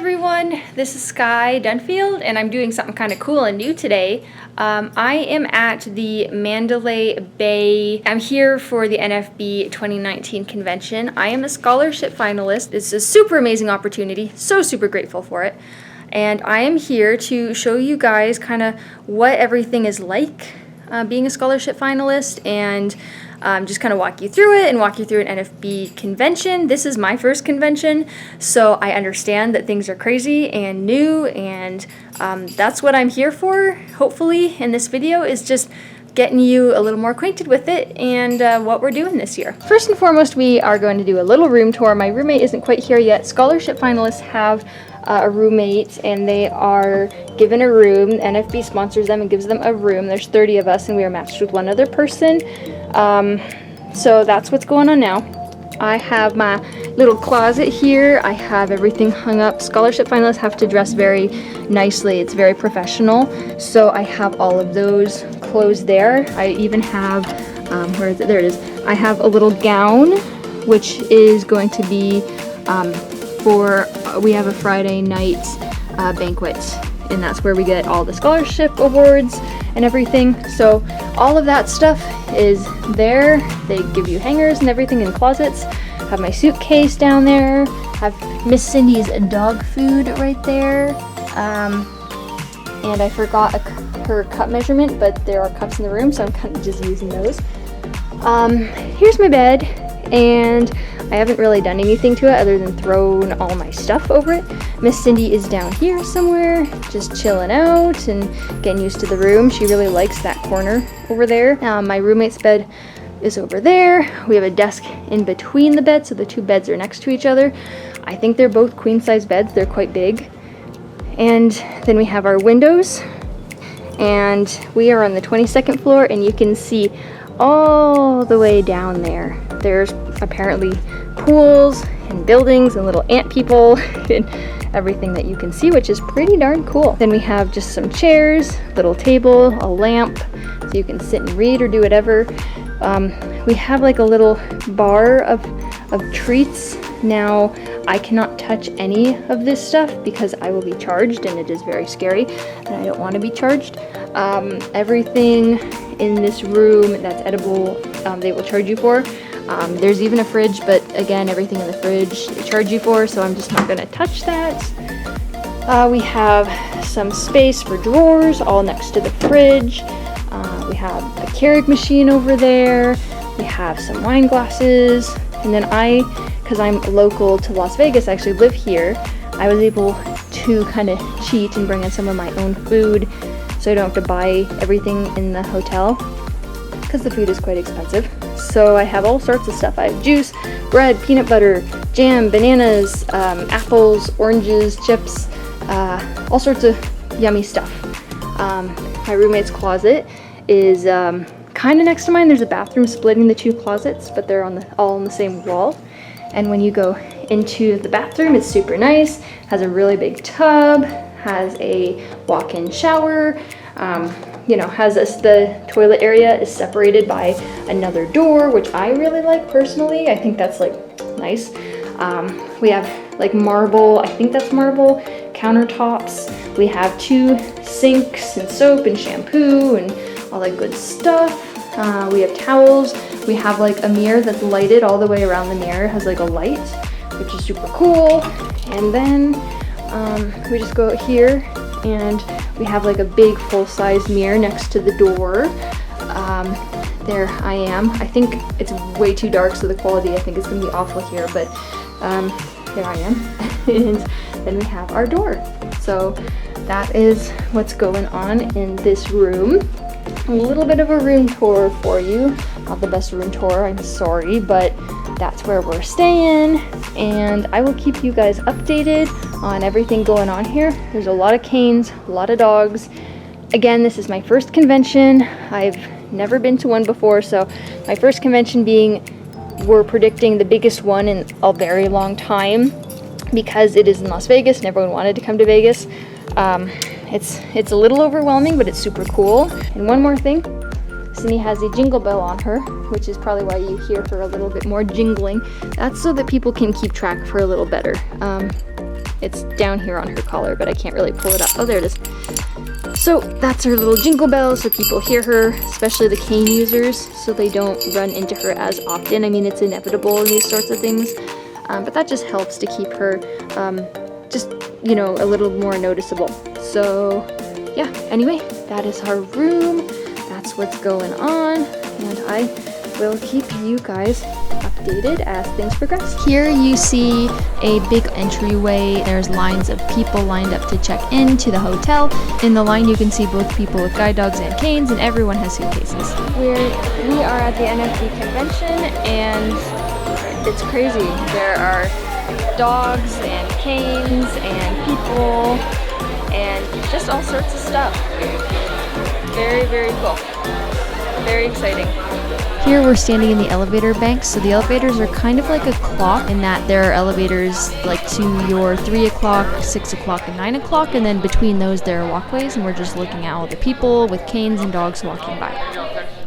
everyone, this is Sky Dunfield and I'm doing something kind of cool and new today. I am at the Mandalay Bay. I'm here for the NFB 2019 convention. I am a scholarship finalist. It's a super amazing opportunity, so super grateful for it. And I am here to show you guys kind of what everything is like being a scholarship finalist, and just kind of walk you through it and walk you through an NFB convention. This is my first convention, so I understand that things are crazy and new, and that's what I'm here for. Hopefully in this video is just getting you a little more acquainted with it and what we're doing this year. First and foremost, we are going to do a little room tour. My roommate isn't quite here yet. Scholarship finalists have a roommate and they are given a room. NFB sponsors them and gives them a room. There's 30 of us and we are matched with one other person. So that's what's going on now. I have my little closet here. I have everything hung up. Scholarship finalists have to dress very nicely. It's very professional. So I have all of those clothes there. I even have, where is it? There it is. I have a little gown, which is going to be we have a Friday night banquet, and that's where we get all the scholarship awards and everything. So all of that stuff is there. They give you hangers and everything in closets. Have my suitcase down there. Have Miss Cindy's dog food right there. And I forgot her cup measurement, but there are cups in the room, so I'm kind of just using those. Here's my bed, and I haven't really done anything to it other than thrown all my stuff over it. Miss Cindy is down here somewhere, just chilling out and getting used to the room. She really likes that corner over there. My roommate's bed is over there. We have a desk in between the beds, so the two beds are next to each other. I think they're both queen-size beds. They're quite big. And then we have our windows, and we are on the 22nd floor, and you can see all the way down there. There's apparently pools and buildings and little ant people and everything that you can see, which is pretty darn cool. Then we have just some chairs, little table, a lamp, so you can sit and read or do whatever. We have like a little bar of treats. Now, I cannot touch any of this stuff because I will be charged, and it is very scary, and I don't want to be charged. Everything in this room that's edible, they will charge you for. There's even a fridge, but again, everything in the fridge they charge you for, so I'm just not going to touch that. We have some space for drawers all next to the fridge. We have a Keurig machine over there. We have some wine glasses. And then because I'm local to Las Vegas, I actually live here, I was able to kind of cheat and bring in some of my own food so I don't have to buy everything in the hotel because the food is quite expensive. So I have all sorts of stuff. I have juice, bread, peanut butter, jam, bananas, apples, oranges, chips, all sorts of yummy stuff. My roommate's closet is kind of next to mine. There's a bathroom splitting the two closets, but they're all on the same wall. And when you go into the bathroom, it's super nice. Has a really big tub, has a walk-in shower, the toilet area is separated by another door, which I really like personally. I think that's like nice. We have like marble, I think that's marble, countertops. We have 2 sinks and soap and shampoo and all that good stuff. We have towels. We have like a mirror that's lighted all the way around the mirror. It has like a light, which is super cool. And then we just go out here and we have like a big full-size mirror next to the door. There I am. I think it's way too dark, so the quality I think is going to be awful here, but there I am. And then we have our door. So that is what's going on in this room. A little bit of a room tour for you. Not the best room tour, I'm sorry, but that's where we're staying, and I will keep you guys updated on everything going on here. There's a lot of canes, a lot of dogs. Again, this is my first convention. I've never been to one before, so my first convention being, we're predicting the biggest one in a very long time because it is in Las Vegas and everyone wanted to come to Vegas. It's a little overwhelming, but it's super cool. And one more thing, Cindy has a jingle bell on her, which is probably why you hear her a little bit more jingling. That's so that people can keep track of her a little better. It's down here on her collar, but I can't really pull it up. Oh, there it is. So that's her little jingle bell, so people hear her, especially the cane users, so they don't run into her as often. I mean, it's inevitable in these sorts of things, but that just helps to keep her just, you know, a little more noticeable. So yeah, anyway, that is our room. That's what's going on, and I will keep you guys updated as things progress. Here you see a big entryway. There's lines of people lined up to check in to the hotel. In the line you can see both people with guide dogs and canes, and everyone has suitcases. We are at the NFB convention, and it's crazy. There are dogs and canes and people and just all sorts of stuff. Very, very cool. Very exciting. Here we're standing in the elevator banks, so the elevators are kind of like a clock in that there are elevators like to your 3 o'clock, 6 o'clock, and 9 o'clock, and then between those there are walkways, and we're just looking at all the people with canes and dogs walking by.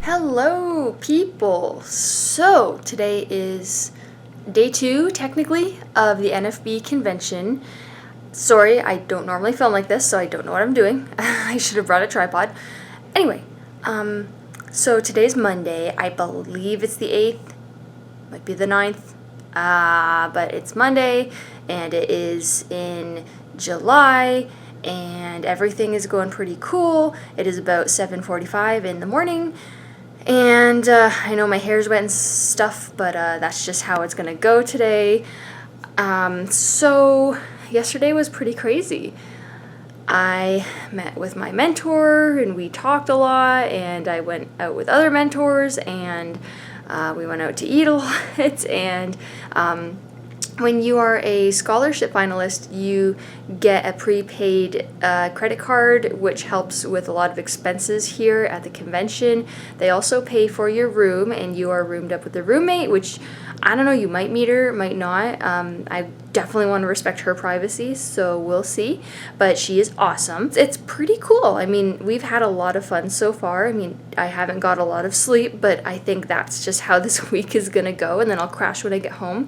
Hello people! So today is day 2, technically, of the NFB convention. Sorry, I don't normally film like this, so I don't know what I'm doing. I should have brought a tripod. Anyway, so today's Monday. I believe it's the 8th, might be the 9th, but it's Monday, and it is in July, and everything is going pretty cool. It is about 7:45 in the morning, and I know my hair's wet and stuff, but that's just how it's gonna go today. So yesterday was pretty crazy. I met with my mentor, and we talked a lot, and I went out with other mentors, and we went out to eat a lot, and when you are a scholarship finalist, you get a prepaid credit card, which helps with a lot of expenses here at the convention. They also pay for your room, and you are roomed up with a roommate, which, I don't know, you might meet her, might not. I definitely want to respect her privacy, so we'll see. But she is awesome. It's pretty cool. I mean, we've had a lot of fun so far. I mean, I haven't got a lot of sleep, but I think that's just how this week is gonna go, and then I'll crash when I get home.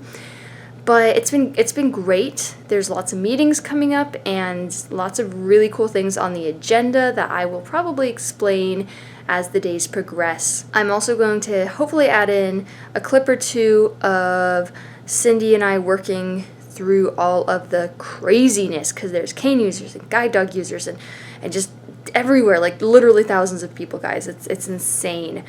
But it's been great. There's lots of meetings coming up and lots of really cool things on the agenda that I will probably explain as the days progress. I'm also going to hopefully add in a clip or two of Cindy and I working through all of the craziness, because there's cane users and guide dog users and just everywhere, like literally thousands of people, guys. It's insane.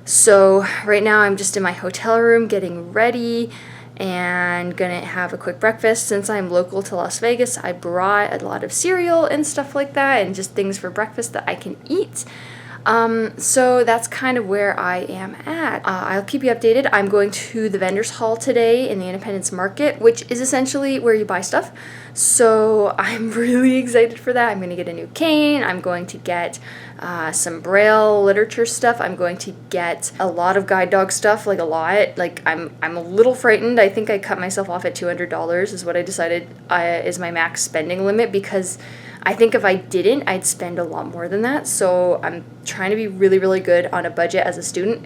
So right now I'm just in my hotel room getting ready and gonna have a quick breakfast. Since I'm local to Las Vegas, I brought a lot of cereal and stuff like that, and just things for breakfast that I can eat. So that's kind of where I am at. I'll keep you updated. I'm going to the vendors hall today in the Independence Market, which is essentially where you buy stuff. So I'm really excited for that. I'm going to get a new cane. I'm going to get some Braille literature stuff. I'm going to get a lot of guide dog stuff, like a lot. Like I'm a little frightened. I think I cut myself off at $200 is what I decided is my max spending limit, because I think if I didn't, I'd spend a lot more than that. So I'm trying to be really, really good on a budget as a student.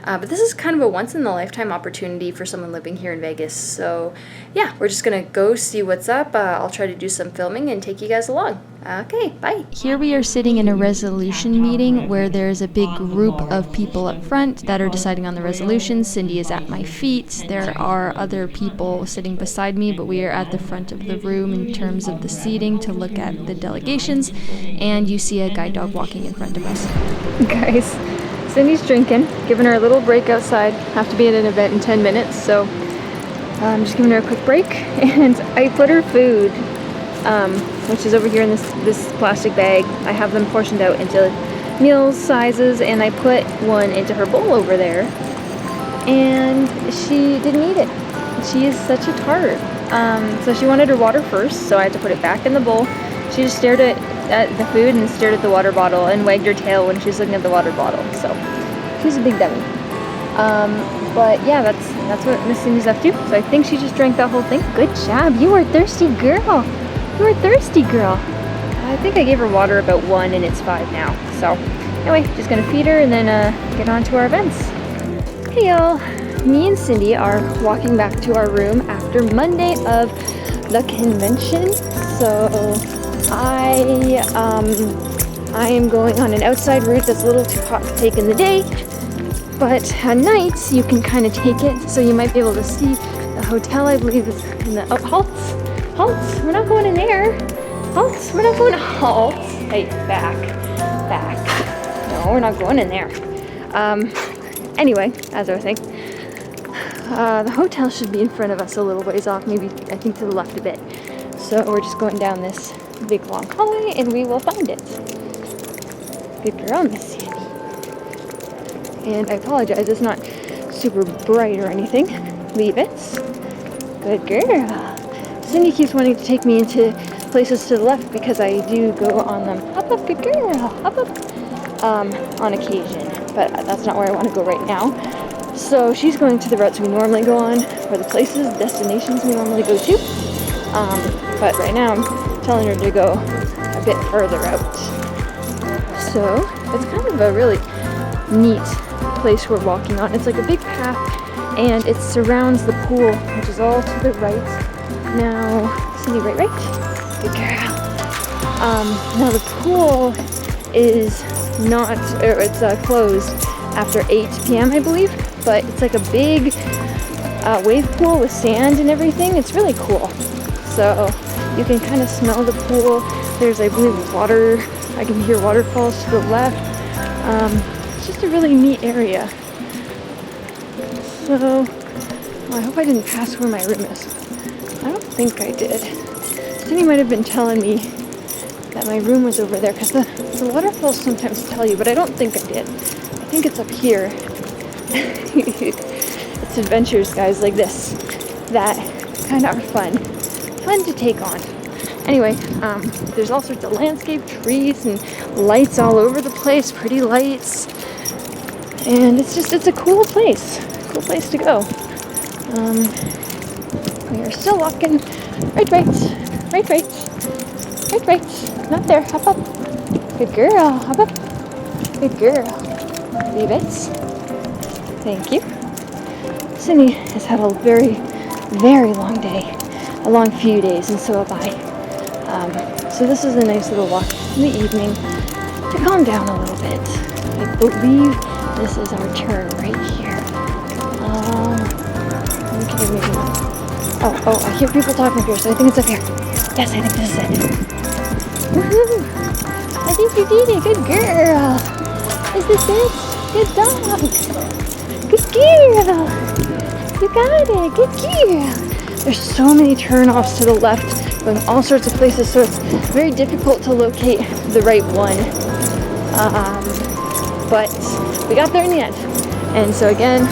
But this is kind of a once-in-a-lifetime opportunity for someone living here in Vegas. So yeah, we're just going to go see what's up. I'll try to do some filming and take you guys along. Okay, bye. Here we are sitting in a resolution meeting where there's a big group of people up front that are deciding on the resolutions. Cindy is at my feet. There are other people sitting beside me, but we are at the front of the room in terms of the seating to look at the delegations. And you see a guide dog walking in front of us. Guys, Cindy's drinking, giving her a little break outside. Have to be at an event in 10 minutes, so I'm just giving her a quick break. And I put her food, which is over here in this plastic bag. I have them portioned out into meal sizes, and I put one into her bowl over there, and she didn't eat it. She is such a tart. So she wanted her water first, so I had to put it back in the bowl. She just stared at the food and stared at the water bottle and wagged her tail when she was looking at the water bottle. So she's a big dummy. But yeah, that's what Miss Cindy's up to. So I think she just drank that whole thing. Good job. You were a thirsty girl. You were a thirsty girl. I think I gave her water about 1, and it's 5 now. So anyway, just gonna feed her and then get on to our events. Hey y'all. Me and Cindy are walking back to our room after Monday of the convention. So I am going on an outside route that's a little too hot to take in the day, but at night you can kind of take it, so you might be able to see the hotel. I believe is in the halts. We're not going in there. Halts. We're not going to halts. Hey, back. No, we're not going in there. Anyway, as I was saying, the hotel should be in front of us a little ways off, maybe I think to the left a bit. So we're just going down this big long hallway and we will find it. Good girl, Miss Sandy. And I apologize, it's not super bright or anything. Leave it. Good girl. Cindy keeps wanting to take me into places to the left because I do go on them. Up, good girl. Up. On occasion, but that's not where I want to go right now. So she's going to the routes we normally go on, or the places, destinations we normally go to. But right now I'm telling her to go a bit further out. So it's kind of a really neat place we're walking on. It's like a big path and it surrounds the pool, which is all to the right. Now, Cindy, right? Good girl. Now the pool is not, or it's closed after 8 p.m. I believe, but it's like a big wave pool with sand and everything. It's really cool. So you can kind of smell the pool. There's, I believe, water. I can hear waterfalls to the left. It's just a really neat area. So I hope I didn't pass where my room is. I don't think I did. Cindy might have been telling me that my room was over there, because the waterfalls sometimes tell you, but I don't think I did. I think it's up here. It's adventures, guys, like this that kind of are fun to take on. Anyway, there's all sorts of landscape, trees, and lights all over the place, pretty lights, and it's a cool place to go. We are still walking right, not there, up, good girl, up, good girl, leave it, thank you. Cindy has had a very, very long day, a long few days, and so have I. So this is a nice little walk in the evening to calm down a little bit. I believe this is our turn right here. Okay, maybe not. Oh, I hear people talking up here, so I think it's up here. Yes, I think this is it. Woohoo! I think you did it. Good girl. Is this it? Good dog. Good girl. You got it. Good girl. There's so many turnoffs to the left, going all sorts of places, so it's very difficult to locate the right one. But we got there in the end. And so again,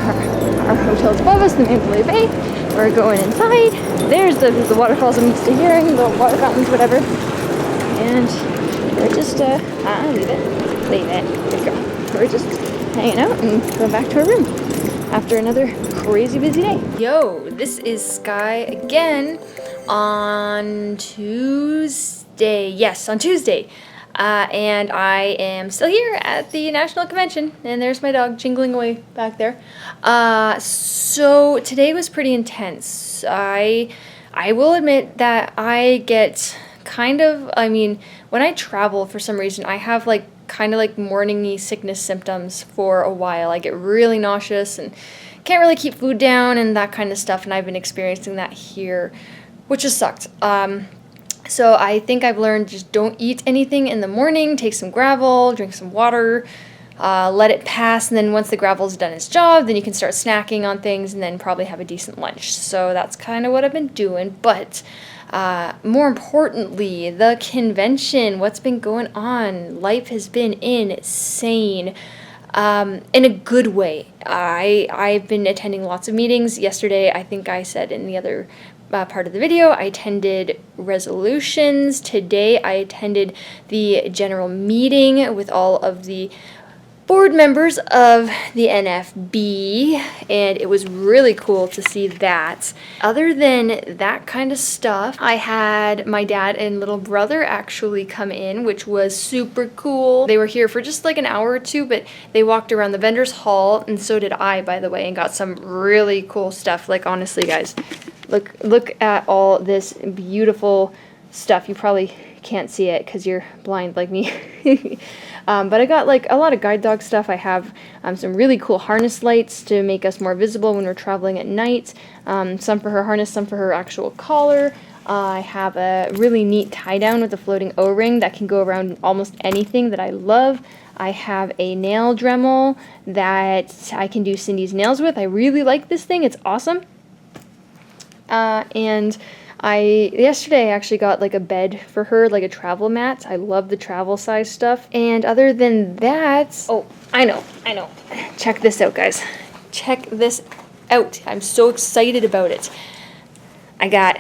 our hotel's above us, the Mandalay Bay. We're going inside. There's the waterfalls I'm used to hearing, the water fountains, whatever. And we're just, leave it, good girl. We're just hanging out and going back to our room after another crazy busy day. Yo, this is Sky again on Tuesday. Yes, on Tuesday. And I am still here at the National Convention, and there's my dog jingling away back there. So today was pretty intense. I will admit that I get kind of, when I travel for some reason, I have kind of morning-y sickness symptoms for a while. I get really nauseous and can't really keep food down and that kind of stuff, and I've been experiencing that here, which has sucked. So I think I've learned just don't eat anything in the morning, take some gravel, drink some water, let it pass, and then once the gravel's done its job, then you can start snacking on things and then probably have a decent lunch. So that's kind of what I've been doing, but more importantly, the convention, what's been going on, life has been insane. In a good way. I've been attending lots of meetings. Yesterday, I think I said in the other part of the video, I attended resolutions. Today, I attended the general meeting with all of the board members of the NFB, and it was really cool to see that. Other than that kind of stuff, I had my dad and little brother actually come in, which was super cool. They were here for just an hour or two, but they walked around the vendor's hall, and so did I, by the way, and got some really cool stuff. Honestly, guys, Look at all this beautiful stuff. You probably can't see it because you're blind like me. But I got like a lot of guide dog stuff. I have some really cool harness lights to make us more visible when we're traveling at night. Some for her harness, some for her actual collar. I have a really neat tie down with a floating O-ring that can go around almost anything that I love. I have a nail Dremel that I can do Cindy's nails with. I really like this thing. It's awesome. And yesterday I actually got like a bed for her, like a travel mat. I love the travel size stuff. And other than that, oh, I know. Check this out, guys. Check this out. I'm so excited about it. I got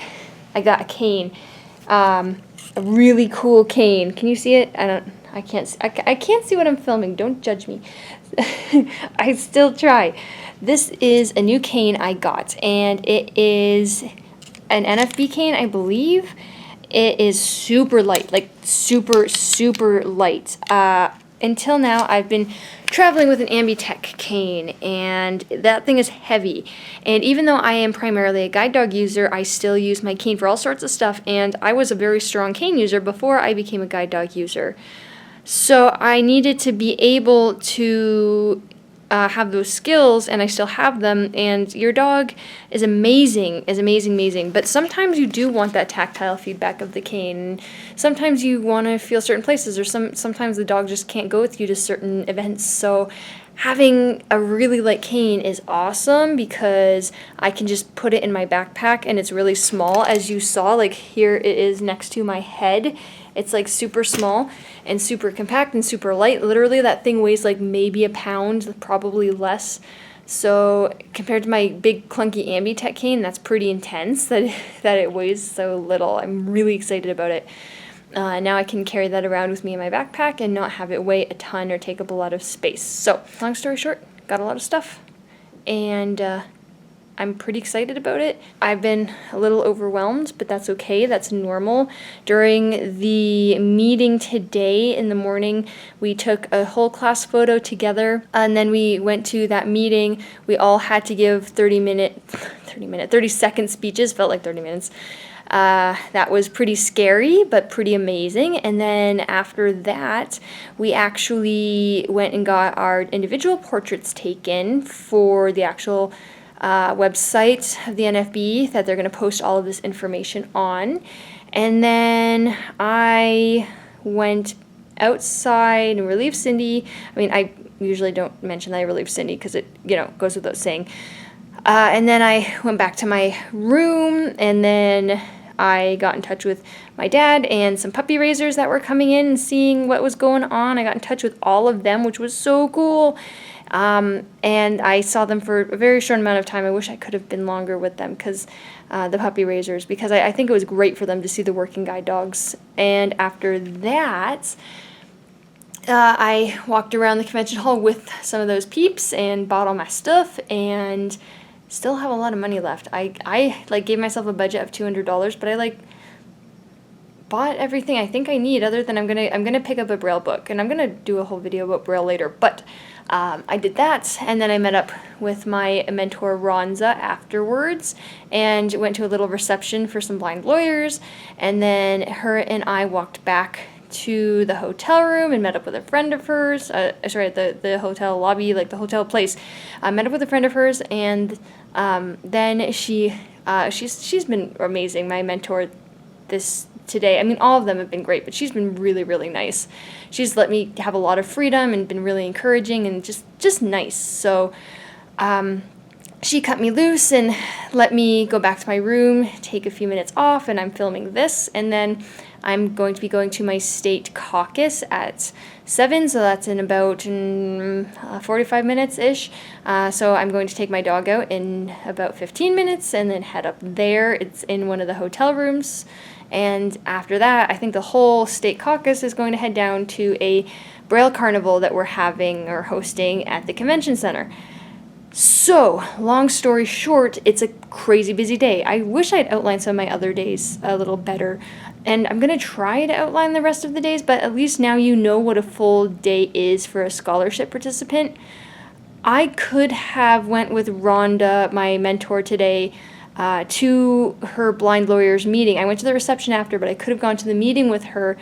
a cane, a really cool cane. Can you see it? I can't see what I'm filming. Don't judge me. I still try. This is a new cane I got, and it is an NFB cane, I believe. It is super light, like super light. Until now, I've been traveling with an Ambitech cane, and that thing is heavy. And even though I am primarily a guide dog user, I still use my cane for all sorts of stuff, and I was a very strong cane user before I became a guide dog user. So I needed to be able to have those skills, and I still have them, and your dog is amazing. But sometimes you do want that tactile feedback of the cane. Sometimes you want to feel certain places, or sometimes the dog just can't go with you to certain events. So having a really light cane is awesome because I can just put it in my backpack, and it's really small. As you saw, like here it is next to my head. It's like super small and super compact and super light. Literally that thing weighs like maybe a pound, probably less. So compared to my big clunky Ambitech cane, that's pretty intense that it weighs so little. I'm really excited about it. Now I can carry that around with me in my backpack and not have it weigh a ton or take up a lot of space. So long story short, got a lot of stuff, and I'm pretty excited about it. I've been a little overwhelmed, but that's okay. That's normal. During the meeting today in the morning, we took a whole class photo together, and then we went to that meeting. We all had to give 30-second speeches, felt like 30 minutes. That was pretty scary, but pretty amazing. And then after that, we actually went and got our individual portraits taken for the actual website of the NFB that they're going to post all of this information on. And then I went outside and relieved Cindy. I mean, I usually don't mention that I relieved Cindy because it, goes without saying. And then I went back to my room, and then I got in touch with my dad and some puppy raisers that were coming in and seeing what was going on. I got in touch with all of them, which was so cool. And I saw them for a very short amount of time. I wish I could have been longer with them because the puppy raisers, because I think it was great for them to see the working guide dogs. And after that, I walked around the convention hall with some of those peeps and bought all my stuff, and still have a lot of money left. I gave myself a budget of $200, but I bought everything I think I need, other than I'm gonna pick up a Braille book, and I'm gonna do a whole video about Braille later. But I did that, and then I met up with my mentor Ronza afterwards and went to a little reception for some blind lawyers, and then her and I walked back to the hotel room and met up with a friend of hers, the hotel lobby, like the hotel place. I met up with a friend of hers, and then she's been amazing, my mentor today. I mean, all of them have been great, but she's been really, really nice. She's let me have a lot of freedom and been really encouraging and just nice. So she cut me loose and let me go back to my room, take a few minutes off, and I'm filming this, and then I'm going to be going to my state caucus at 7, so that's in about 45 minutes-ish. So I'm going to take my dog out in about 15 minutes and then head up there. It's in one of the hotel rooms. And after that, I think the whole state caucus is going to head down to a Braille Carnival that we're having or hosting at the convention center. So, long story short, it's a crazy busy day. I wish I'd outlined some of my other days a little better, and I'm going to try to outline the rest of the days, but at least now you know what a full day is for a scholarship participant. I could have went with Rhonda, my mentor today, to her blind lawyer's meeting. I went to the reception after, but I could have gone to the meeting with her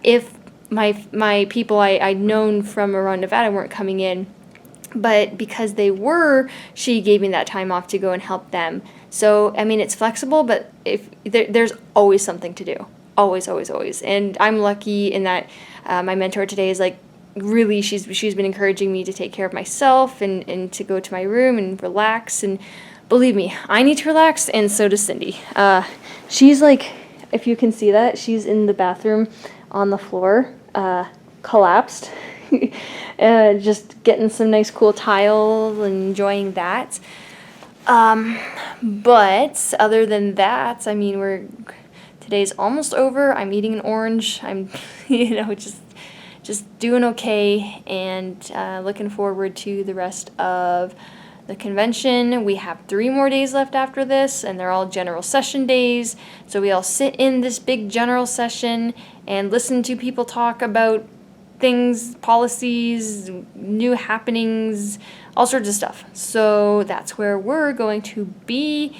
if my people I'd known from around Nevada weren't coming in. But because they were, she gave me that time off to go and help them. So, I mean, it's flexible, but if there's always something to do. Always, always, always. And I'm lucky in that my mentor today is like, really, she's been encouraging me to take care of myself and to go to my room and relax. And believe me, I need to relax, and so does Cindy. She's like, if you can see that, she's in the bathroom on the floor, collapsed. Just getting some nice cool tile and enjoying that. But other than that, I mean, today's almost over. I'm eating an orange. I'm, just doing okay, and looking forward to the rest of the convention. We have 3 more days left after this, and they're all general session days. So we all sit in this big general session and listen to people talk about things, policies, new happenings, all sorts of stuff. So that's where we're going to be.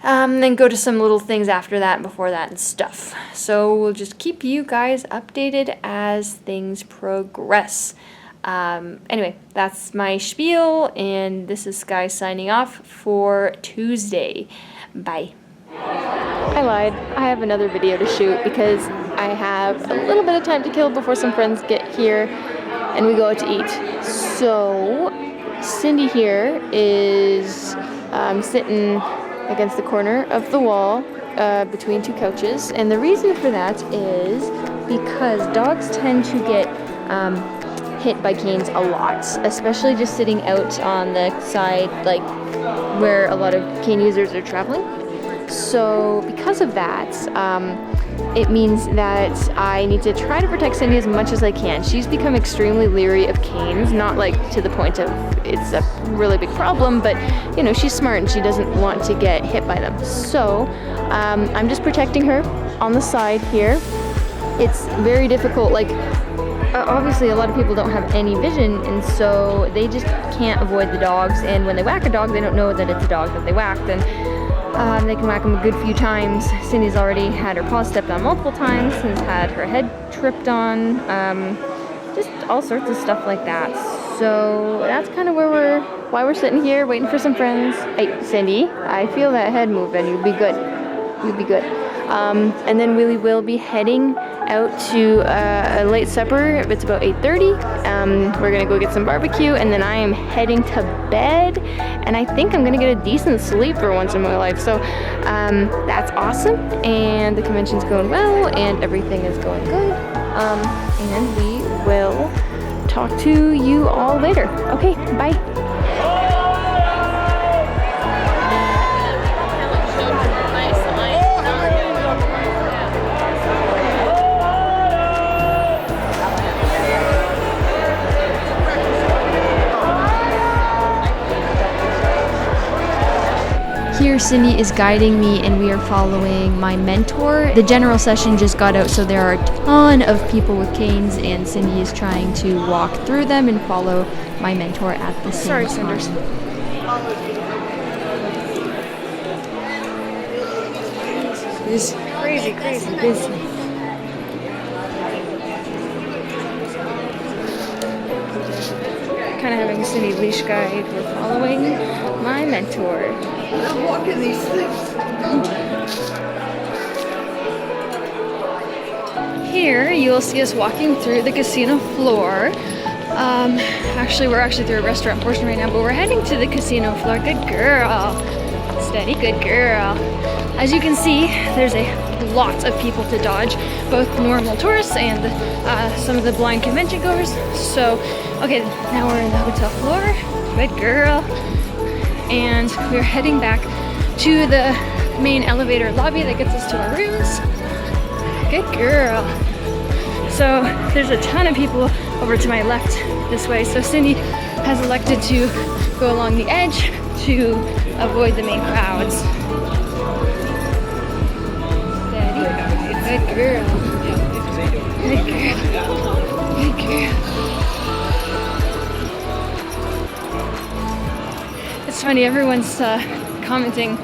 Then go to some little things after that, before that, and stuff. So we'll just keep you guys updated as things progress. Anyway, that's my spiel, and this is Sky signing off for Tuesday. Bye. I lied. I have another video to shoot because I have a little bit of time to kill before some friends get here and we go out to eat. So Cindy here is sitting against the corner of the wall between 2 couches, and the reason for that is because dogs tend to get hit by canes a lot, especially just sitting out on the side, like where a lot of cane users are traveling. So because of that, it means that I need to try to protect Cindy as much as I can. She's become extremely leery of canes, not like to the point of it's a really big problem, but she's smart and she doesn't want to get hit by them. So I'm just protecting her on the side here. It's very difficult, like obviously a lot of people don't have any vision, and so they just can't avoid the dogs, and when they whack a dog, they don't know that it's a dog that they whacked, and they can whack them a good few times. Cindy's already had her paws stepped on multiple times, has had her head tripped on, just all sorts of stuff like that. So that's kind of why we're sitting here waiting for some friends. Hey, Cindy, I feel that head moving. You'll be good. You'll be good. And then we will be heading out to a late supper. It's about 8:30. We're gonna go get some barbecue, and then I am heading to bed, and I think I'm gonna get a decent sleep for once in my life. So that's awesome, and the convention's going well, and everything is going good. And we will talk to you all later. Okay, bye. Here Cindy is guiding me, and we are following my mentor. The general session just got out, so there are a ton of people with canes, and Cindy is trying to walk through them and follow my mentor at the same time. Sorry, It's crazy busy. Kind of having a Cindy leash guide. We're following my mentor. I'm walking these things. Here you'll see us walking through the casino floor. Actually, we're through a restaurant portion right now, but we're heading to the casino floor. Good girl. Steady, good girl. As you can see, there's a lot of people to dodge, both normal tourists and some of the blind convention goers. So, okay, now we're in the hotel floor. Good girl. And we're heading back to the main elevator lobby that gets us to our rooms. Good girl. So there's a ton of people over to my left this way. So Cindy has elected to go along the edge to avoid the main crowds. Steady. Good girl. Good girl. Good girl. It's funny, everyone's commenting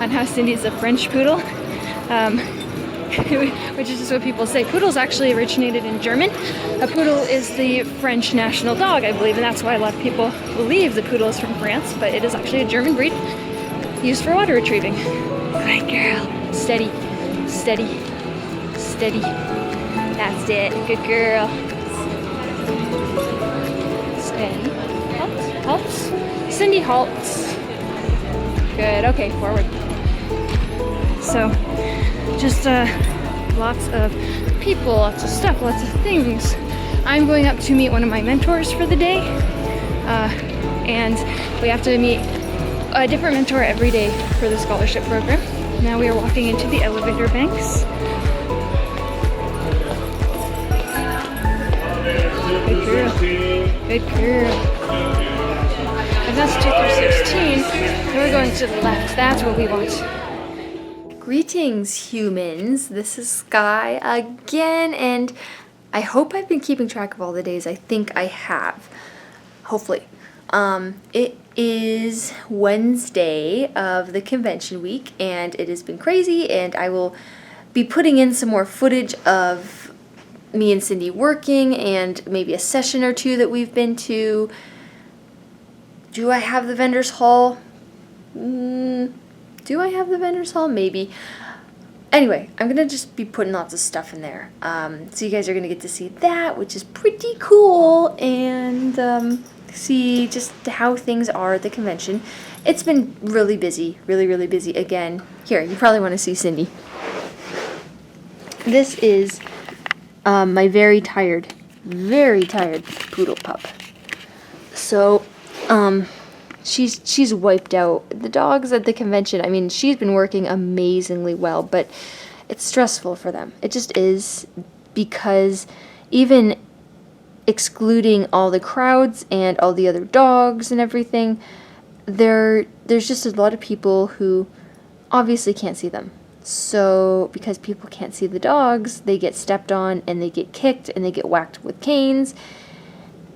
on how Cindy's a French poodle, which is just what people say. Poodles actually originated in German. A poodle is the French national dog, I believe, and that's why a lot of people believe the poodle is from France, but it is actually a German breed used for water retrieving. Good girl. Steady, steady, steady. That's it. Good girl. Steady. Halts. Cindy halts. Good. Okay, forward. So, just lots of people, lots of stuff, lots of things. I'm going up to meet one of my mentors for the day, and we have to meet a different mentor every day for the scholarship program. Now we are walking into the elevator banks. Good girl. Good girl. And that's 2 through 16. Then we're going to the left. That's what we want. Greetings, humans. This is Sky again, and I hope I've been keeping track of all the days. I think I have. Hopefully. It is Wednesday of the convention week, and it has been crazy, and I will be putting in some more footage of me and Cindy working, and maybe a session or two that we've been to. Do I have the vendor's hall? Do I have the vendor's hall? Maybe. Anyway, I'm going to just be putting lots of stuff in there. So you guys are going to get to see that, which is pretty cool, and see just how things are at the convention. It's been really busy, really busy. Again, here, you probably want to see Cindy. This is my very tired poodle pup. So, she's wiped out. The dogs at the convention, I mean, she's been working amazingly well, but it's stressful for them. It just is, because even excluding all the crowds and all the other dogs and everything, there's just a lot of people who obviously can't see them. So, because people can't see the dogs, they get stepped on and they get kicked and they get whacked with canes.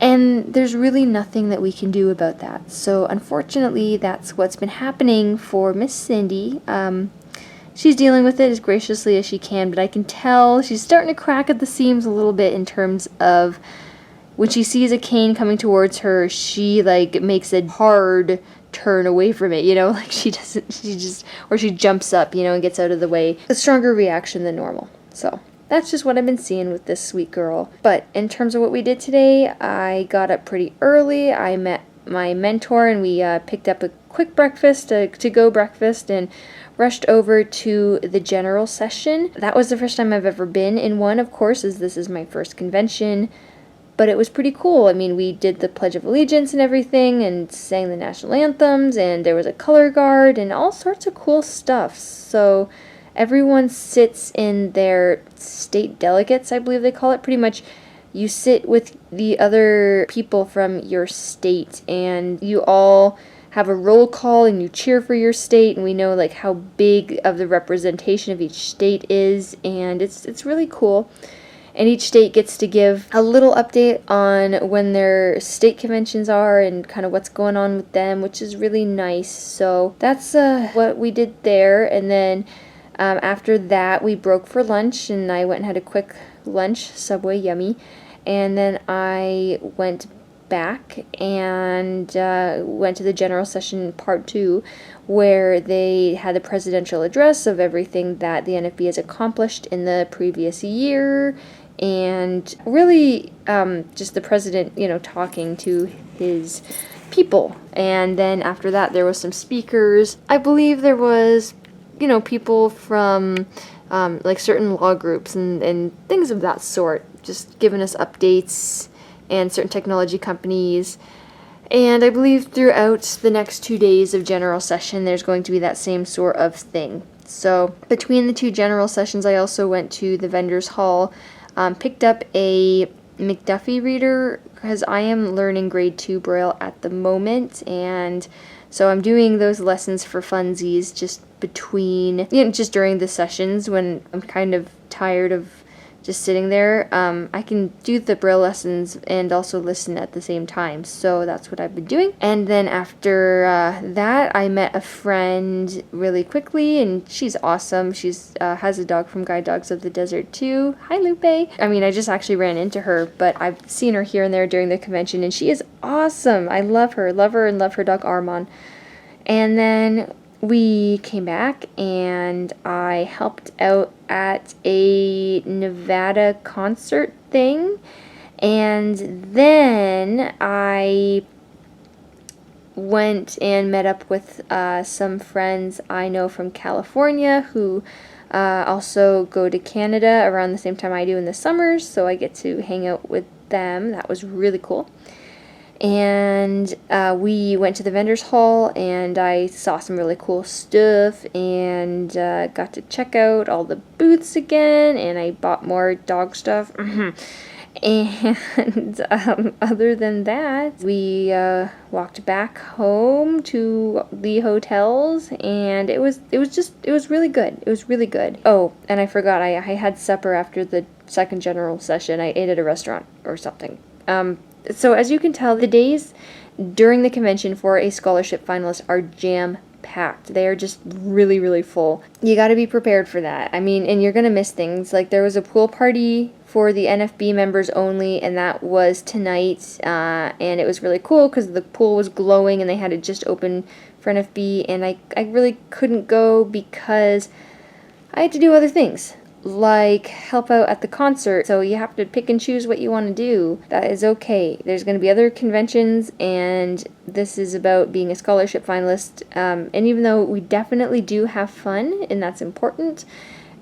And there's really nothing that we can do about that. So unfortunately, that's what's been happening for Miss Cindy. She's dealing with it as graciously as she can, but I can tell she's starting to crack at the seams a little bit in terms of when she sees a cane coming towards her, she like makes a hard turn away from it, like she jumps up, and gets out of the way. A stronger reaction than normal. So that's just what I've been seeing with this sweet girl. But in terms of what we did today, I got up pretty early. I met my mentor and we picked up a quick breakfast, to-go breakfast, and rushed over to the general session. That was the first time I've ever been in one, of course, as this is my first convention. But it was pretty cool. I mean, we did the Pledge of Allegiance and everything and sang the national anthems, and there was a color guard and all sorts of cool stuff. So everyone sits in their state delegates, I believe they call it. Pretty much you sit with the other people from your state, and you all have a roll call and you cheer for your state, and we know like how big of the representation of each state is, and it's really cool. And each state gets to give a little update on when their state conventions are and kind of what's going on with them, which is really nice. So that's what we did there. And then after that, we broke for lunch, and I went and had a quick lunch, Subway, yummy. And then I went back and went to the general session part 2, where they had the presidential address of everything that the NFB has accomplished in the previous year. And really just the president, talking to his people. And then after that, there was some speakers. I believe there was, people from like certain law groups and things of that sort, just giving us updates, and certain technology companies. And I believe throughout the next 2 days of general session, there's going to be that same sort of thing. So between the 2 general sessions, I also went to the vendor's hall, picked up a McDuffie reader, because I am learning grade 2 Braille at the moment, and so I'm doing those lessons for funsies just between, just during the sessions when I'm kind of tired of just sitting there. I can do the Braille lessons and also listen at the same time, so that's what I've been doing. And then after that, I met a friend really quickly, and she's awesome. She's has a dog from Guide Dogs of the Desert too. Hi, Lupe. I mean, I just actually ran into her, but I've seen her here and there during the convention, and she is awesome. I love her, and love her dog Armand. And then we came back and I helped out at a Nevada concert thing, and then I went and met up with some friends I know from California who also go to Canada around the same time I do in the summers, so I get to hang out with them. That was really cool. And we went to the vendors hall and I saw some really cool stuff and got to check out all the booths again, and I bought more dog stuff. And other than that, we walked back home to the hotels, and it was really good. It was really good. Oh, and I forgot, I had supper after the second general session. I ate at a restaurant or something. So as you can tell, the days during the convention for a scholarship finalist are jam-packed. They are just really, really full. You got to be prepared for that. I mean, and you're going to miss things. Like, there was a pool party for the NFB members only, and that was tonight, and it was really cool because the pool was glowing and they had it just open for NFB, and I really couldn't go because I had to do other things, like help out at the concert. So you have to pick and choose what you want to do. That is okay. There's going to be other conventions, and this is about being a scholarship finalist. And even though we definitely do have fun, and that's important,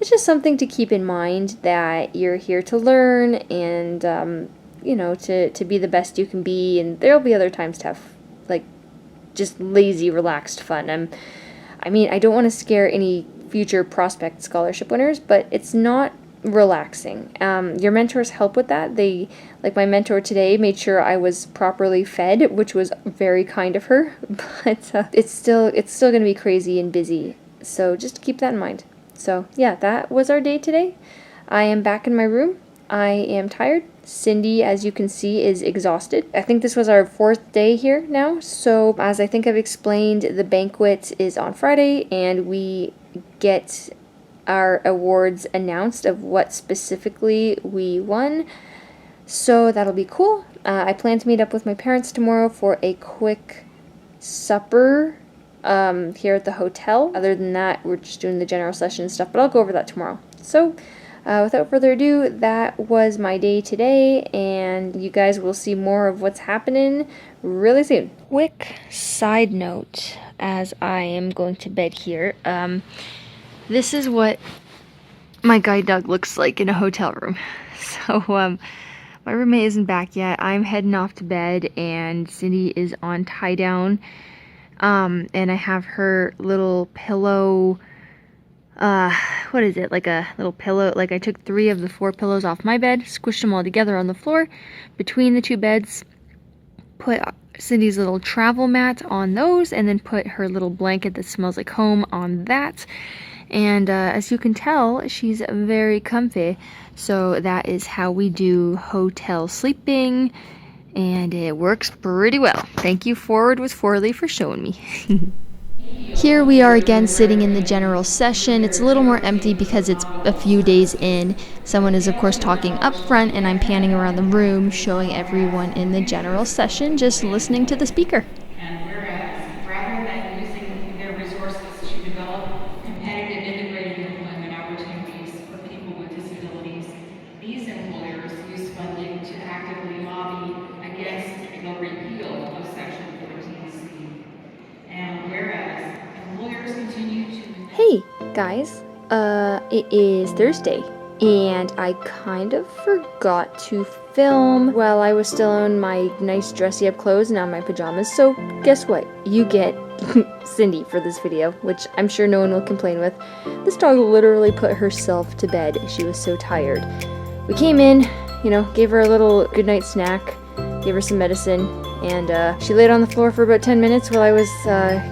it's just something to keep in mind that you're here to learn and, you know, to be the best you can be. And there'll be other times to have, like, just lazy, relaxed fun. I mean, I don't want to scare any future prospect scholarship winners, but it's not relaxing. Your mentors help with that. They, like my mentor today, made sure I was properly fed, which was very kind of her, but it's still going to be crazy and busy, so just keep that in mind. So yeah, that was our day today. I am back in my room. I am tired. Cindy, as you can see, is exhausted. I think this was our 4th day here now, so as I think I've explained, the banquet is on Friday, and we get our awards announced of what specifically we won, so that'll be cool. I plan to meet up with my parents tomorrow for a quick supper here at the hotel. Other than that, we're just doing the general session stuff, but I'll go over that tomorrow. So without further ado, that was my day today, and you guys will see more of what's happening really soon. Quick side note, as I am going to bed here, this is what my guide dog looks like in a hotel room. So my roommate isn't back yet. I'm heading off to bed, and Cindy is on tie down, and I have her little pillow. What is it, like a little pillow? Like, I took 3 of the 4 pillows off my bed, squished them all together on the floor between the 2 beds, put Cindy's little travel mat on those, and then put her little blanket that smells like home on that. And as you can tell, she's very comfy. So that is how we do hotel sleeping, and it works pretty well. Thank you, Forward with Forley, for showing me. Here we are again sitting in the general session. It's a little more empty because it's a few days in. Someone is of course talking up front, and I'm panning around the room showing everyone in the general session, just listening to the speaker. And whereas, rather than using their resources to develop competitive integrated employment opportunities for people with disabilities, these employers use funding to actively lobby against the repeal of Section 14C. And whereas employers continue to... Hey guys, it is Thursday, and I kind of forgot to film while I was still in my nice dressy up clothes and on my pajamas, so guess what? You get Cindy for this video, which I'm sure no one will complain with. This dog literally put herself to bed. She was so tired. We came in, you know, gave her a little goodnight snack, gave her some medicine, And she laid on the floor for about 10 minutes while I was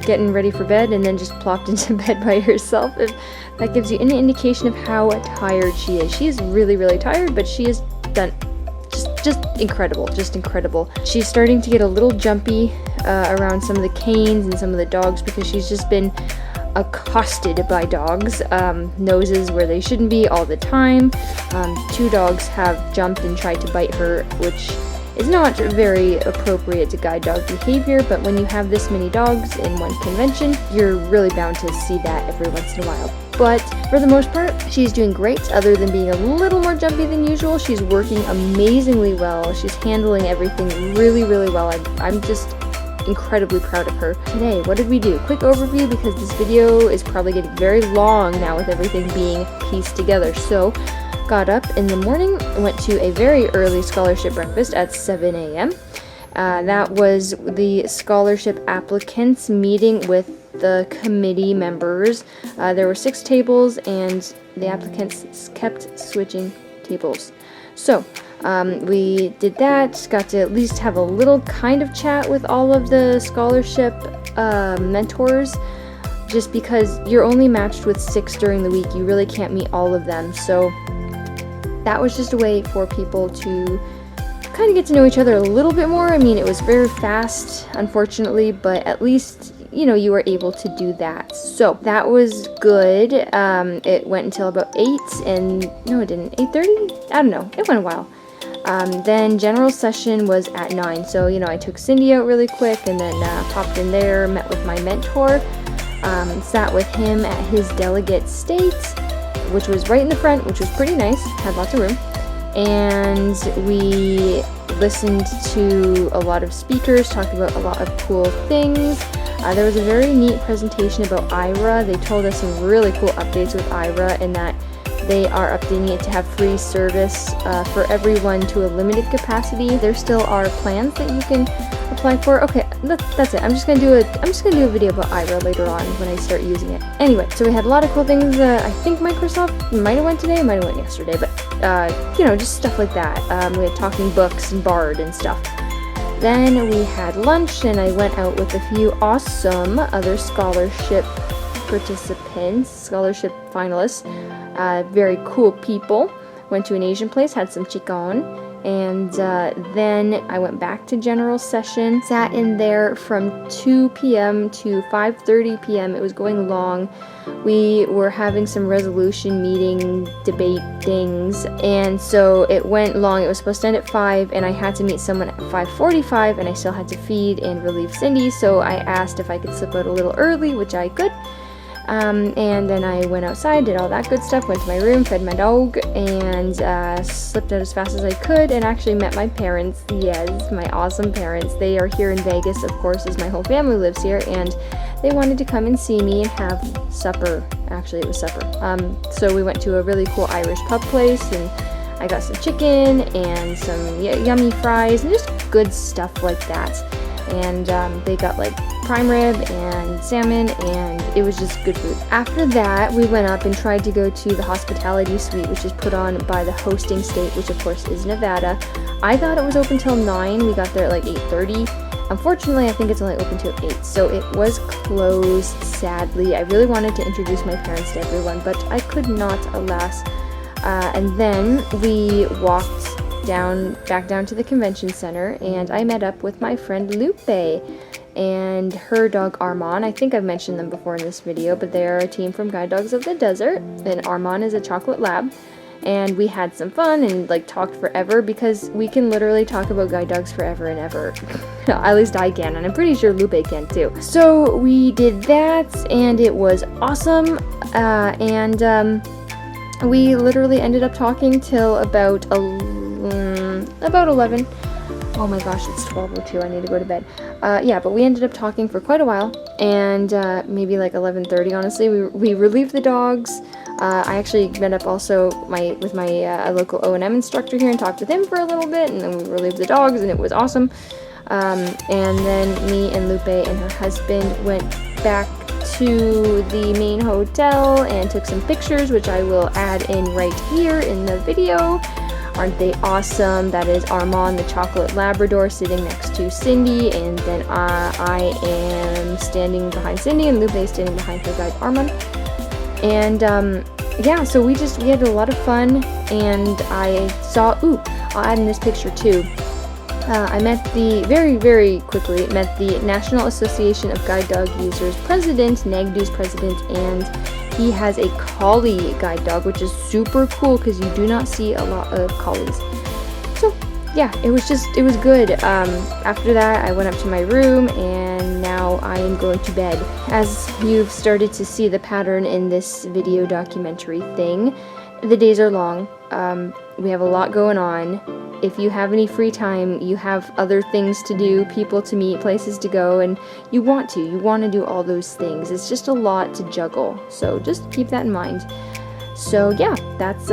getting ready for bed, and then just plopped into bed by herself. If that gives you any indication of how tired she is. She is really, really tired, but she has done just incredible. She's starting to get a little jumpy around some of the canes and some of the dogs because she's just been accosted by dogs, noses where they shouldn't be all the time. 2 dogs have jumped and tried to bite her, which is not very appropriate to guide dog behavior, but when you have this many dogs in one convention, you're really bound to see that every once in a while. But for the most part, she's doing great. Other than being a little more jumpy than usual, she's working amazingly well. She's handling everything really, really well. I'm just incredibly proud of her. Today, what did we do? Quick overview, because this video is probably getting very long now with everything being pieced together. So, got up in the morning, went to a very early scholarship breakfast at 7 a.m. That was the scholarship applicants meeting with the committee members. There were 6 tables, and the applicants kept switching tables. So, we did that, got to at least have a little kind of chat with all of the scholarship mentors, just because you're only matched with 6 during the week. You really can't meet all of them. So that was just a way for people to kind of get to know each other a little bit more. I mean, it was very fast, unfortunately, but at least, you know, you were able to do that. So that was good. It went until about 8, and no, it didn't. 8:30? I don't know. It went a while. Then general session was at 9. So, you know, I took Cindy out really quick, and then popped in there, met with my mentor, sat with him at his delegate state, which was right in the front, which was pretty nice, had lots of room. And we listened to a lot of speakers, talked about a lot of cool things. There was a very neat presentation about IRA. They told us some really cool updates with IRA, and that they are updating it to have free service for everyone to a limited capacity. There still are plans that you can apply for. Okay, that's it. I'm just gonna do a video about IRA later on when I start using it. Anyway, so we had a lot of cool things. I think Microsoft might have went today, might have went yesterday, but you know, just stuff like that. We had talking books and Bard and stuff. Then we had lunch, and I went out with a few awesome other scholarship participants, scholarship finalists, very cool people. Went to an Asian place, had some chicken, and then I went back to general session, sat in there from 2 p.m. to 5:30 p.m. It was going long. We were having some resolution meeting debate things, and so it went long. It was supposed to end at 5, and I had to meet someone at 5:45, and I still had to feed and relieve Cindy, so I asked if I could slip out a little early, which I could. And then I went outside, did all that good stuff, went to my room, fed my dog, and slipped out as fast as I could, and actually met my parents. Yes, my awesome parents. They are here in Vegas, of course, as my whole family lives here, and they wanted to come and see me and have supper. Actually, it was supper. So we went to a really cool Irish pub place, and I got some chicken and some yummy fries and just good stuff like that. And they got like prime rib and salmon, and it was just good food. After that, we went up and tried to go to the hospitality suite, which is put on by the hosting state, which of course is Nevada. I thought it was open till 9. We got there at like 8:30. Unfortunately, I think it's only open till 8, so it was closed, sadly. I really wanted to introduce my parents to everyone, but I could not, alas. And then we walked back down to the convention center, and I met up with my friend Lupe and her dog Armand. I think I've mentioned them before in this video, but they are a team from Guide Dogs of the Desert, and Armand is a chocolate lab. And we had some fun and like talked forever, because we can literally talk about guide dogs forever and ever. At least I can, and I'm pretty sure Lupe can too. So we did that, and it was awesome. We literally ended up talking till about 11. Oh my gosh, it's 12:02. I need to go to bed. Yeah, but we ended up talking for quite a while, and maybe like 11:30. Honestly, we relieved the dogs. I actually met up also with my local O&M instructor here and talked with him for a little bit, and then we relieved the dogs, and it was awesome. And then me and Lupe and her husband went back to the main hotel and took some pictures, which I will add in right here in the video. Aren't they awesome? That is Armand the chocolate Labrador sitting next to Cindy, and then I am standing behind Cindy, and Lupe is standing behind her guide Armand. And yeah, so we had a lot of fun, and I saw, I'll add in this picture too. I met very quickly met the National Association of Guide Dog Users president, NAGDU's president, and he has a collie guide dog, which is super cool because you do not see a lot of collies. So yeah, it was good. After that, I went up to my room, and now I am going to bed. As you've started to see the pattern in this video documentary thing, the days are long. We have a lot going on. If you have any free time, you have other things to do, people to meet, places to go, and you want to do all those things. It's just a lot to juggle, so just keep that in mind. So yeah, that's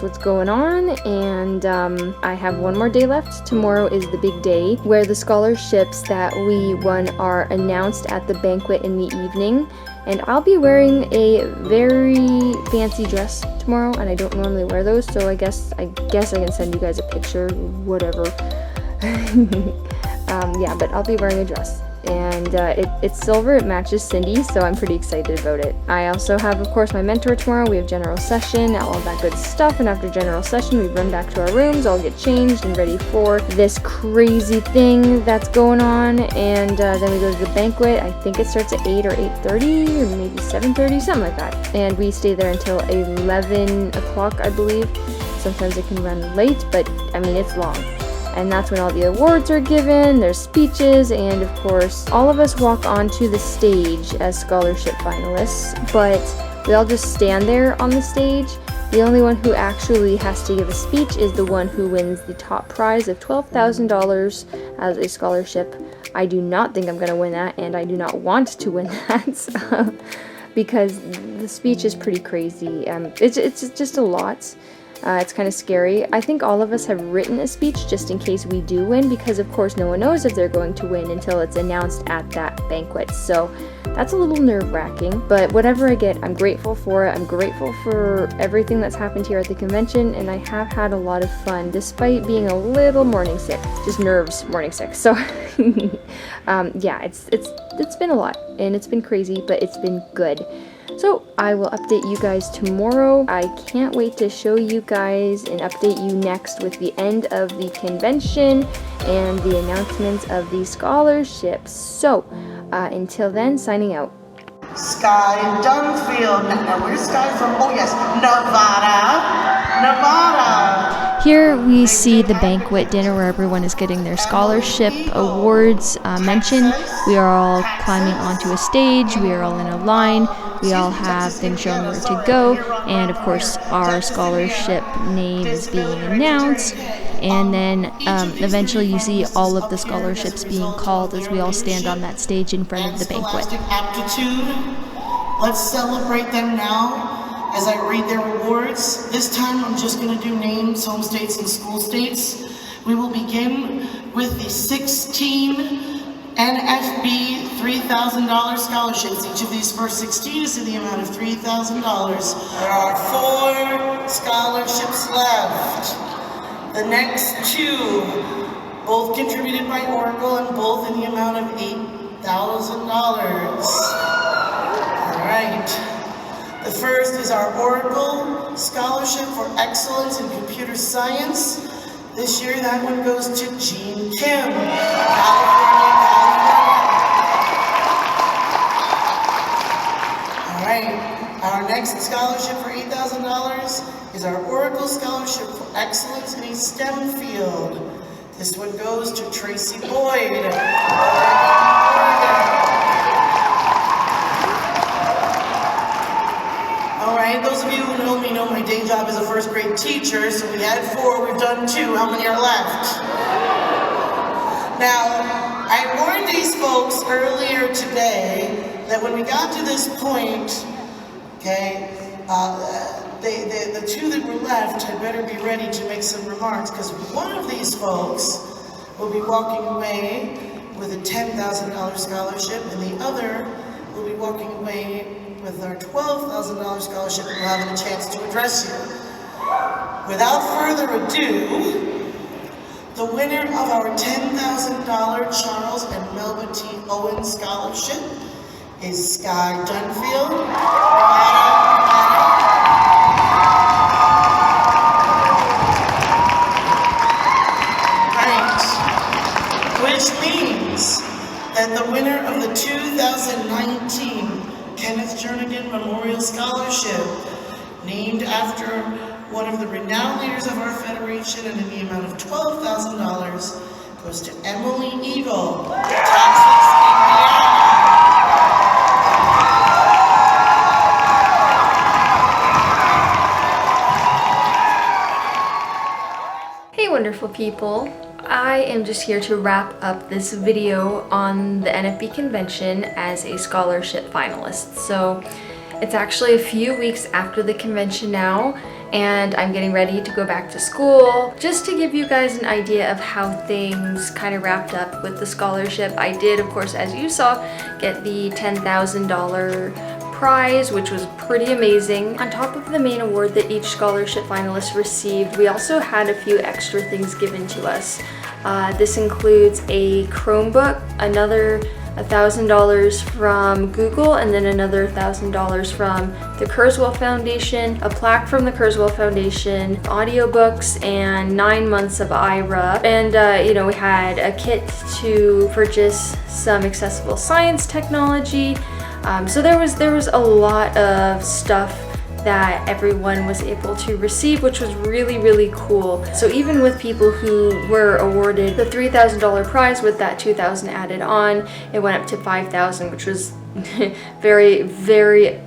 what's going on, and I have one more day left. Tomorrow is the big day where the scholarships that we won are announced at the banquet in the evening, and I'll be wearing a very fancy dress tomorrow, and I don't normally wear those, so I guess I can send you guys a picture, whatever. Yeah, but I'll be wearing a dress. And it's silver, it matches Cindy, so I'm pretty excited about it. I also have, of course, my mentor tomorrow. We have general session, all of that good stuff, and after general session, we run back to our rooms, all get changed and ready for this crazy thing that's going on, and then we go to the banquet. I think it starts at 8 or 8:30, or maybe 7:30, something like that, and we stay there until 11 o'clock, I believe. Sometimes it can run late, but, I mean, it's long. And that's when all the awards are given, there's speeches, and of course, all of us walk onto the stage as scholarship finalists, but we all just stand there on the stage. The only one who actually has to give a speech is the one who wins the top prize of $12,000 as a scholarship. I do not think I'm going to win that, and I do not want to win that, because the speech is pretty crazy. It's just a lot. It's kind of scary. I think all of us have written a speech just in case we do win, because of course no one knows if they're going to win until it's announced at that banquet. So that's a little nerve-wracking, but whatever I get, I'm grateful for it. I'm grateful for everything that's happened here at the convention, and I have had a lot of fun despite being a little morning sick. Just nerves morning sick. So yeah, it's been a lot, and it's been crazy, but it's been good. So I will update you guys tomorrow. I can't wait to show you guys and update you next with the end of the convention and the announcements of the scholarships. So until then, signing out. Sky Dunfield. Now, where's Sky from? Oh, yes, Nevada. Here we see the banquet dinner where everyone is getting their scholarship awards mentioned. We are all climbing onto a stage. We are all in a line. We all have been shown where to go. And of course, our scholarship name is being announced. And then eventually you see all of the scholarships being called as we all stand on that stage in front of the banquet. Aptitude. Let's celebrate them now as I read their awards. This time I'm just going to do names, home states, and school states. We will begin with the 16 NFB $3,000 scholarships. Each of these first 16 is in the amount of $3,000. There are 4 scholarships left. The next 2, both contributed by Oracle and both in the amount of $8,000. All right. The first is our Oracle Scholarship for Excellence in Computer Science. This year, that one goes to Jean Kim, California. All right. Our next scholarship for $8,000 is our Oracle Scholarship for Excellence in a STEM field. This one goes to Tracy Boyd, Oregon. All right, those of you who know me know my day job as a first grade teacher, so we had 4, we've done 2. How many are left? Now, I warned these folks earlier today that when we got to this point, okay, the 2 that were left had better be ready to make some remarks, because one of these folks will be walking away with a $10,000 scholarship, and the other will be walking away with our $12,000 scholarship, and we'll have a chance to address you. Without further ado, the winner of our $10,000 Charles and Melba T. Owen Scholarship is Sky Dunfield. Which means that the winner of the 2019 Kenneth Jernigan Memorial Scholarship, named after one of the renowned leaders of our federation and in the amount of $12,000, goes to Emily Eagle, Texas, Indiana. Hey wonderful people, I am just here to wrap up this video on the NFB convention as a scholarship finalist. So it's actually a few weeks after the convention now, and I'm getting ready to go back to school. Just to give you guys an idea of how things kind of wrapped up with the scholarship, I did, of course, as you saw, get the $10,000 prize, which was pretty amazing. On top of the main award that each scholarship finalist received, we also had a few extra things given to us. This includes a Chromebook, another $1,000 from Google, and then another $1,000 from the Kurzweil Foundation, a plaque from the Kurzweil Foundation, audiobooks, and 9 months of IRA. And we had a kit to purchase some accessible science technology. So there was a lot of stuff that everyone was able to receive, which was really, really cool. So even with people who were awarded the $3,000 prize with that $2,000 added on, it went up to $5,000, which was very, very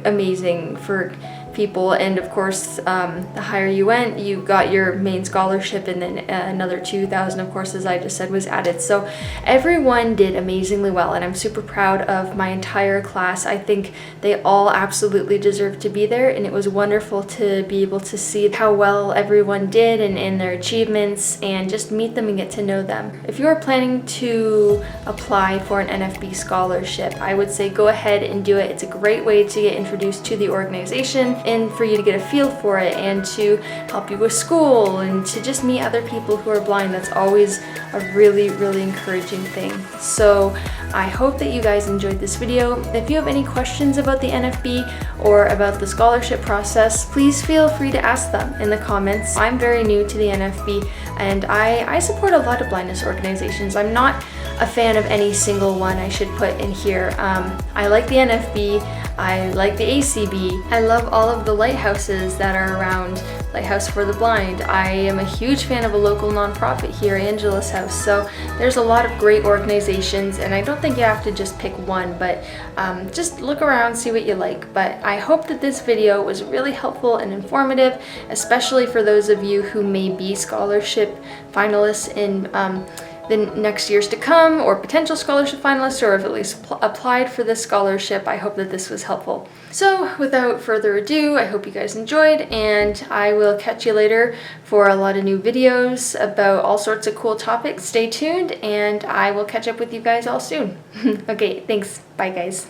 amazing for people. And of course, the higher you went, you got your main scholarship, and then another $2,000, of course, as I just said, was added. So everyone did amazingly well, and I'm super proud of my entire class. I think they all absolutely deserve to be there, and it was wonderful to be able to see how well everyone did and their achievements, and just meet them and get to know them. If you are planning to apply for an NFB scholarship, I would say go ahead and do it. It's a great way to get introduced to the organization, and for you to get a feel for it, and to help you with school, and to just meet other people who are blind. That's always a really, really encouraging thing. So I hope that you guys enjoyed this video. If you have any questions about the NFB or about the scholarship process, please feel free to ask them in the comments. I'm very new to the NFB, and I support a lot of blindness organizations. I'm not a fan of any single one, I should put in here. I like the NFB, I like the ACB, I love all of the lighthouses that are around, Lighthouse for the Blind. I am a huge fan of a local nonprofit here, Angela's House. So there's a lot of great organizations, and I don't think you have to just pick one, but just look around, see what you like. But I hope that this video was really helpful and informative, especially for those of you who may be scholarship finalists in the next years to come, or potential scholarship finalists, or have at least applied for this scholarship. I hope that this was helpful. So without further ado, I hope you guys enjoyed, and I will catch you later for a lot of new videos about all sorts of cool topics. Stay tuned, and I will catch up with you guys all soon. Okay, thanks. Bye guys.